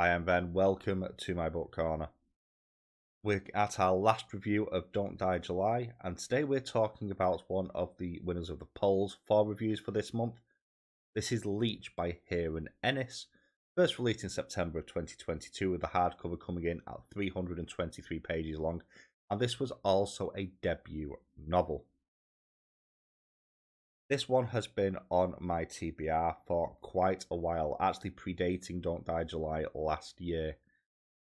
Hi, and Ben. Welcome to my book corner. We're at our last review of Don't Die July, and today we're talking about one of the winners of the polls for reviews for this month. This is Leech by Hiron Ennes, first released in September of 2022, with the hardcover coming in at 323 pages long, and this was also a debut novel. This one has been on my TBR for quite a while, actually predating Don't Die July last year.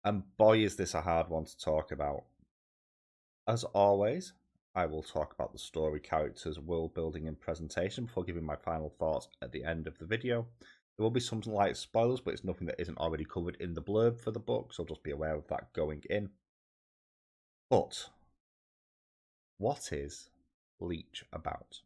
And boy, is this a hard one to talk about. As always, I will talk about the story, characters, world building, and presentation before giving my final thoughts at the end of the video. There will be some light spoilers, but it's nothing that isn't already covered in the blurb for the book, so just be aware of that going in. But what is Leech about?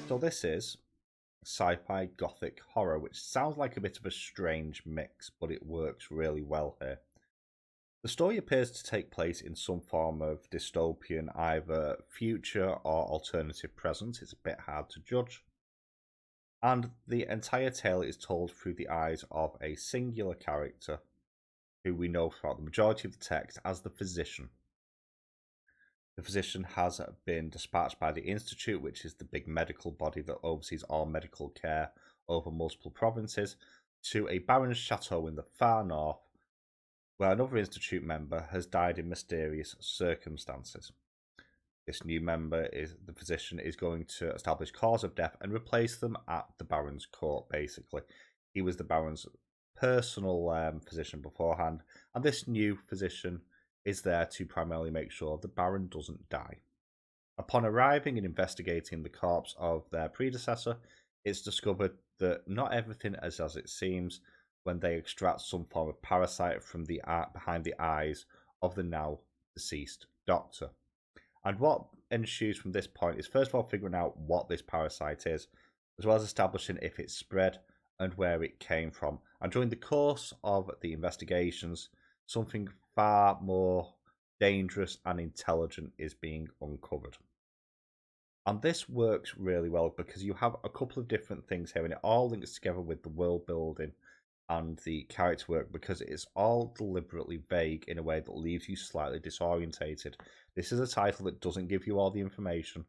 So this is sci-fi gothic horror, which sounds like a bit of a strange mix, but it works really well here. The story appears to take place in some form of dystopian, either future or alternative present. It's a bit hard to judge. And the entire tale is told through the eyes of a singular character who we know throughout the majority of the text as the physician. The physician has been dispatched by the Institute, which is the big medical body that oversees all medical care over multiple provinces, to a baron's chateau in the far north, where another Institute member has died in mysterious circumstances. This new member, the physician, is going to establish cause of death and replace them at the baron's court, basically. He was the baron's personal physician beforehand, and this new physician is there to primarily make sure the baron doesn't die. Upon arriving and investigating the corpse of their predecessor, it's discovered that not everything is as it seems when they extract some form of parasite from the behind the eyes of the now deceased doctor. And what ensues from this point is first of all figuring out what this parasite is, as well as establishing if it's spread and where it came from. And during the course of the investigations, something far more dangerous and intelligent is being uncovered. And this works really well because you have a couple of different things here, and it all links together with the world building and the character work because it's all deliberately vague in a way that leaves you slightly disorientated. This is a title that doesn't give you all the information,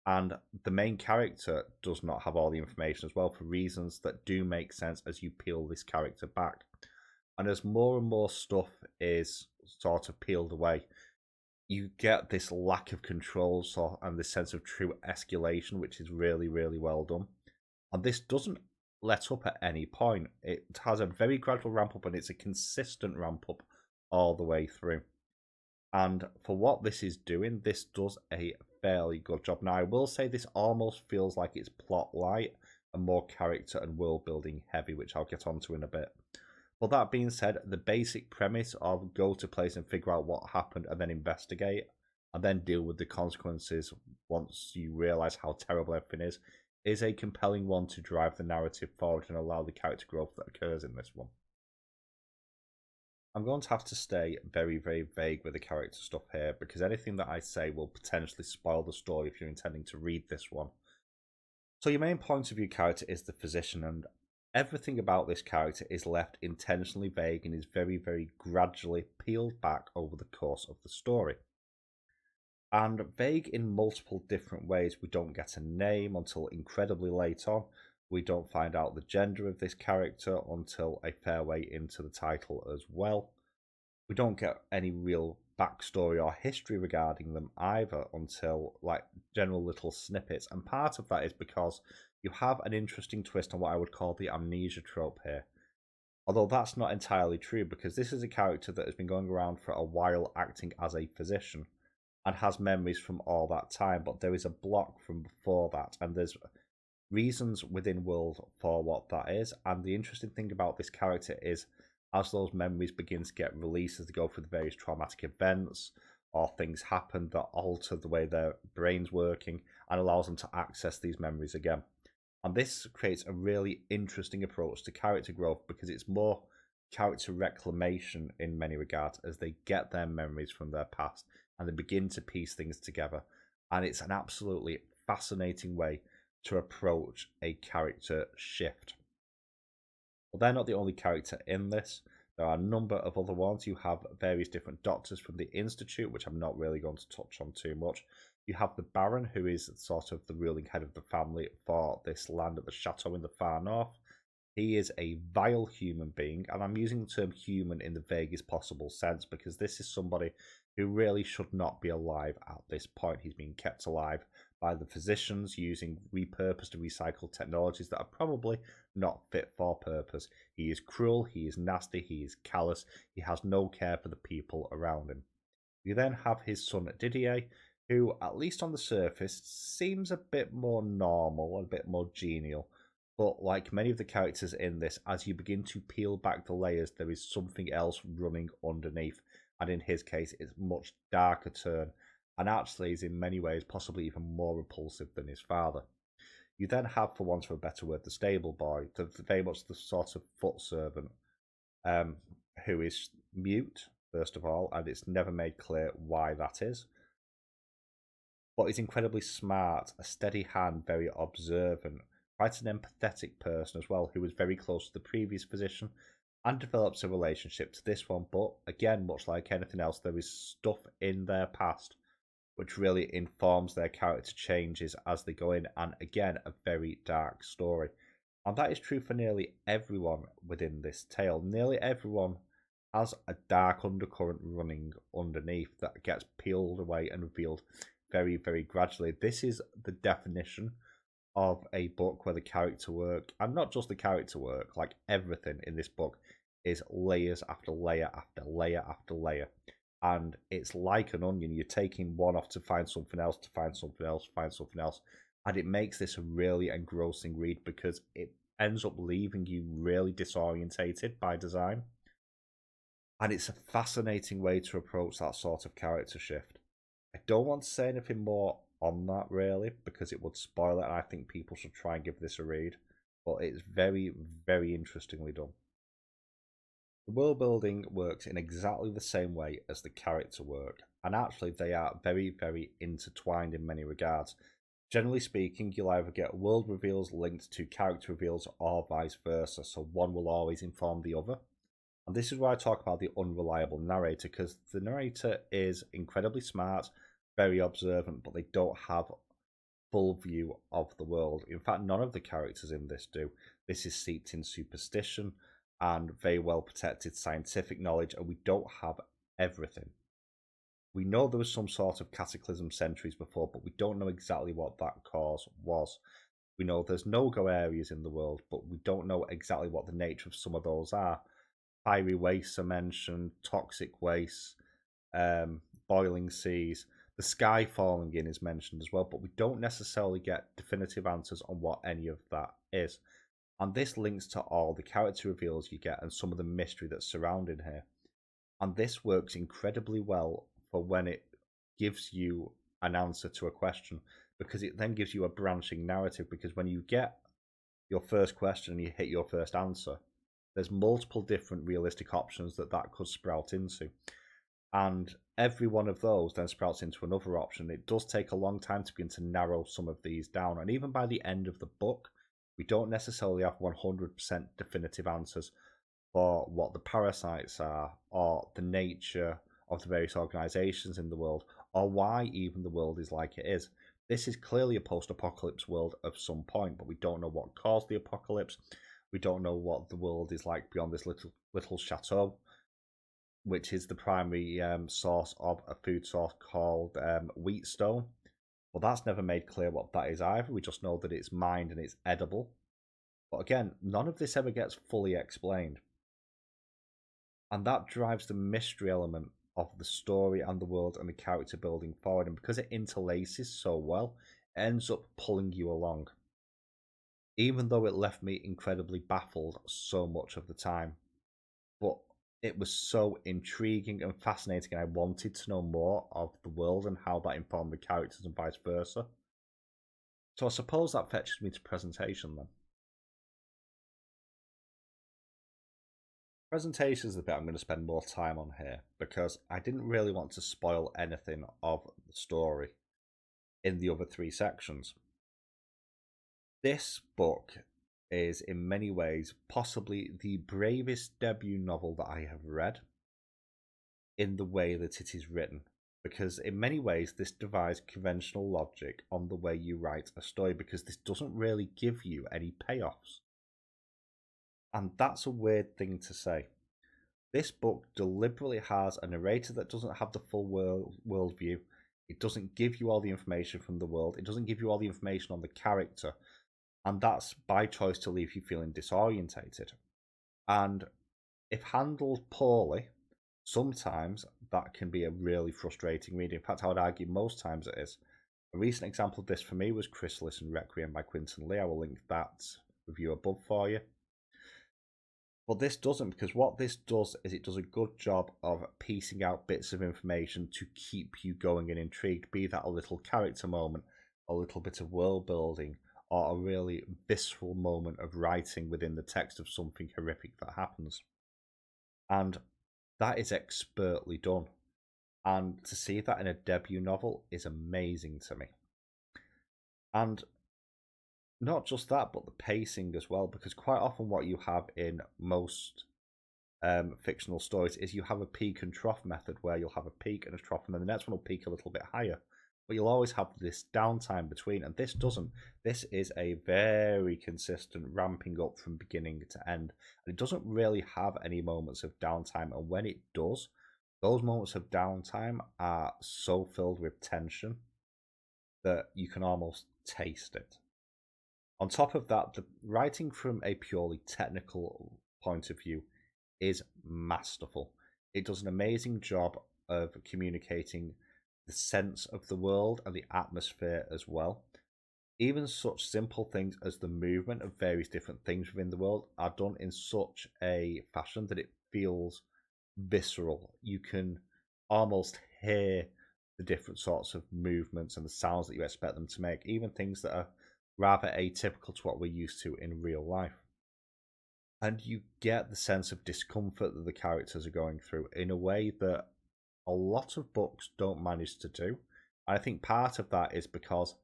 and the main character does not have all the information as well, for reasons that do make sense as you peel this character back. And as more and more stuff is sort of peeled away, you get this lack of control and this sense of true escalation, which is really, really well done. And this doesn't let up at any point. It has a very gradual ramp up, and it's a consistent ramp up all the way through. And for what this is doing, this does a fairly good job. Now, I will say this almost feels like it's plot light and more character and world building heavy, which I'll get onto in a bit. But that being said, the basic premise of go to place and figure out what happened and then investigate and then deal with the consequences once you realise how terrible everything is a compelling one to drive the narrative forward and allow the character growth that occurs in this one. I'm going to have to stay very, very vague with the character stuff here because anything that I say will potentially spoil the story if you're intending to read this one. So your main point of view character is the physician, and everything about this character is left intentionally vague and is very, very gradually peeled back over the course of the story. And vague in multiple different ways. We don't get a name until incredibly late on. We don't find out the gender of this character until a fair way into the title as well. We don't get any real backstory or history regarding them either until like general little snippets. And part of that is because you have an interesting twist on what I would call the amnesia trope here. Although that's not entirely true, because this is a character that has been going around for a while acting as a physician and has memories from all that time, but there is a block from before that, and there's reasons within world for what that is. And the interesting thing about this character is as those memories begin to get released as they go through the various traumatic events or things happen that alter the way their brain's working and allows them to access these memories again. And this creates a really interesting approach to character growth because it's more character reclamation in many regards as they get their memories from their past and they begin to piece things together. And it's an absolutely fascinating way to approach a character shift. Well, they're not the only character in this. There are a number of other ones. You have various different doctors from the Institute, which I'm not really going to touch on too much. You have the Baron, who is sort of the ruling head of the family for this land at the chateau in the far north. He is a vile human being, and I'm using the term human in the vaguest possible sense because this is somebody who really should not be alive at this point. He's being kept alive by the physicians using repurposed and recycled technologies that are probably not fit for purpose. He is cruel, he is nasty, he is callous, he has no care for the people around him. You then have his son Didier, who, at least on the surface, seems a bit more normal, a bit more genial. But like many of the characters in this, as you begin to peel back the layers, there is something else running underneath. And in his case, it's much darker turn, and actually is in many ways possibly even more repulsive than his father. You then have, for want of a better word, the stable boy, very much the sort of foot servant, who is mute, first of all, and it's never made clear why that is. But he's incredibly smart, a steady hand, very observant, quite an empathetic person as well, who was very close to the previous physician and develops a relationship to this one. But again, much like anything else, there is stuff in their past which really informs their character changes as they go in, and again, a very dark story. And that is true for nearly everyone within this tale. Nearly everyone has a dark undercurrent running underneath that gets peeled away and revealed very, very gradually. This is the definition of a book where the character work, and not just the character work, like everything in this book, is layers after layer after layer after layer. And it's like an onion. You're taking one off to find something else, to find something else, find something else. And it makes this a really engrossing read because it ends up leaving you really disorientated by design. And it's a fascinating way to approach that sort of character shift. I don't want to say anything more on that really because it would spoil it, and I think people should try and give this a read. But it's very, very interestingly done. The world building works in exactly the same way as the character work, and actually they are very, very intertwined in many regards. Generally speaking, you'll either get world reveals linked to character reveals or vice versa, so one will always inform the other. And this is why I talk about the unreliable narrator, because the narrator is incredibly smart, very observant, but they don't have full view of the world. In fact, none of the characters in this do. This is steeped in superstition and very well protected scientific knowledge, and we don't have everything. We know there was some sort of cataclysm centuries before, but we don't know exactly what that cause was. We know there's no-go areas in the world, but we don't know exactly what the nature of some of those are. Fiery wastes are mentioned, toxic wastes, boiling seas. The sky falling in is mentioned as well, but we don't necessarily get definitive answers on what any of that is. And this links to all the character reveals you get and some of the mystery that's surrounding here. And this works incredibly well for when it gives you an answer to a question, because it then gives you a branching narrative. Because when you get your first question and you hit your first answer, there's multiple different realistic options that could sprout into. And every one of those then sprouts into another option. It does take a long time to begin to narrow some of these down. And even by the end of the book, we don't necessarily have 100% definitive answers for what the parasites are, or the nature of the various organizations in the world, or why even the world is like it is. This is clearly a post-apocalypse world of some point, but we don't know what caused the apocalypse. We don't know what the world is like beyond this little chateau, which is the primary source of a food source called wheatstone. Well, that's never made clear what that is either. We just know that it's mined and it's edible. But again, none of this ever gets fully explained. And that drives the mystery element of the story and the world and the character building forward. And because it interlaces so well, it ends up pulling you along. Even though it left me incredibly baffled so much of the time. But it was so intriguing and fascinating, and I wanted to know more of the world and how that informed the characters and vice versa. So I suppose that fetches me to presentation then. Presentation is the bit I'm going to spend more time on here because I didn't really want to spoil anything of the story in the other 3 sections. This book is in many ways possibly the bravest debut novel that I have read in the way that it is written, because in many ways this defies conventional logic on the way you write a story, because this doesn't really give you any payoffs. And that's a weird thing to say. This book deliberately has a narrator that doesn't have the full world view. It doesn't give you all the information from the world. It doesn't give you all the information on the character. And that's by choice to leave you feeling disorientated. And if handled poorly, sometimes that can be a really frustrating read. In fact, I would argue most times it is. A recent example of this for me was Chrysalis and Requiem by Quinton Lee. I will link that review above for you. But this doesn't, because what this does is it does a good job of piecing out bits of information to keep you going and intrigued, be that a little character moment, a little bit of world building, or a really visceral moment of writing within the text of something horrific that happens. And that is expertly done. And to see that in a debut novel is amazing to me. And not just that, but the pacing as well, because quite often what you have in most fictional stories is you have a peak and trough method, where you'll have a peak and a trough, and then the next one will peak a little bit higher. But you'll always have this downtime between, and this doesn't. This is a very consistent ramping up from beginning to end. And it doesn't really have any moments of downtime, and when it does, those moments of downtime are so filled with tension that you can almost taste it. On top of that, the writing from a purely technical point of view is masterful. It does an amazing job of communicating the sense of the world and the atmosphere as well. Even such simple things as the movement of various different things within the world are done in such a fashion that it feels visceral. You can almost hear the different sorts of movements and the sounds that you expect them to make, even things that are rather atypical to what we're used to in real life. And you get the sense of discomfort that the characters are going through in a way that a lot of books don't manage to do. And I think part of that is because,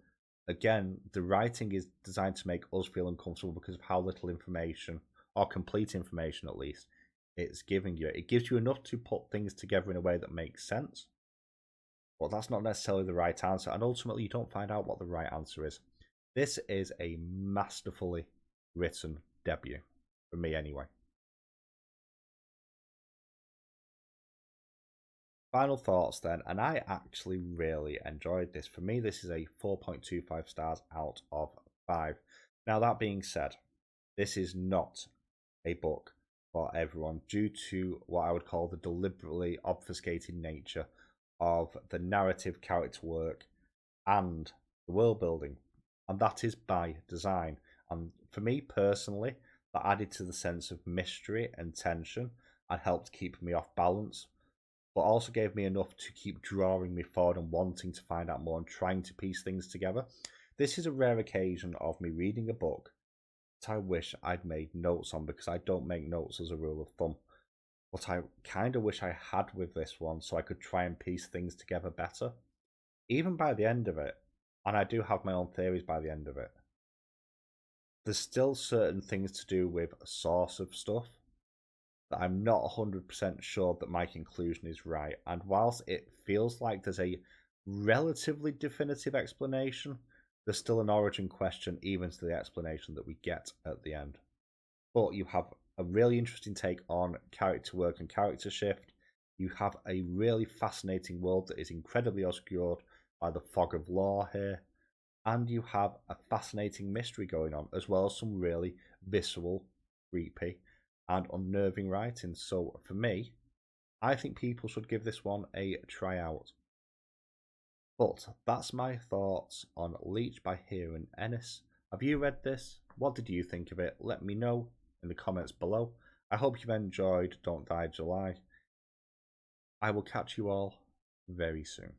again, the writing is designed to make us feel uncomfortable because of how little information, or complete information at least, it's giving you. It gives you enough to put things together in a way that makes sense, but that's not necessarily the right answer, and ultimately you don't find out what the right answer is. This is a masterfully written debut, for me anyway. Final thoughts then, and I actually really enjoyed this. For me, this is a 4.25 stars out of 5. Now, that being said, this is not a book for everyone due to what I would call the deliberately obfuscated nature of the narrative, character work, and the world building. And that is by design. And for me personally, that added to the sense of mystery and tension and helped keep me off balance, but also gave me enough to keep drawing me forward and wanting to find out more and trying to piece things together. This is a rare occasion of me reading a book that I wish I'd made notes on, because I don't make notes as a rule of thumb. But I kind of wish I had with this one, so I could try and piece things together better. Even by the end of it, and I do have my own theories by the end of it, there's still certain things to do with a source of stuff that I'm not 100% sure that my conclusion is right. And whilst it feels like there's a relatively definitive explanation, there's still an origin question even to the explanation that we get at the end. But you have a really interesting take on character work and character shift. You have a really fascinating world that is incredibly obscured by the fog of law here. And you have a fascinating mystery going on, as well as some really visceral, creepy, and unnerving writing. So for me, I think people should give this one a try out. But that's my thoughts on Leech by Hiron Ennes. Have you read this? What did you think of it? Let me know in the comments below. I hope you've enjoyed Don't Die July. I will catch you all very soon.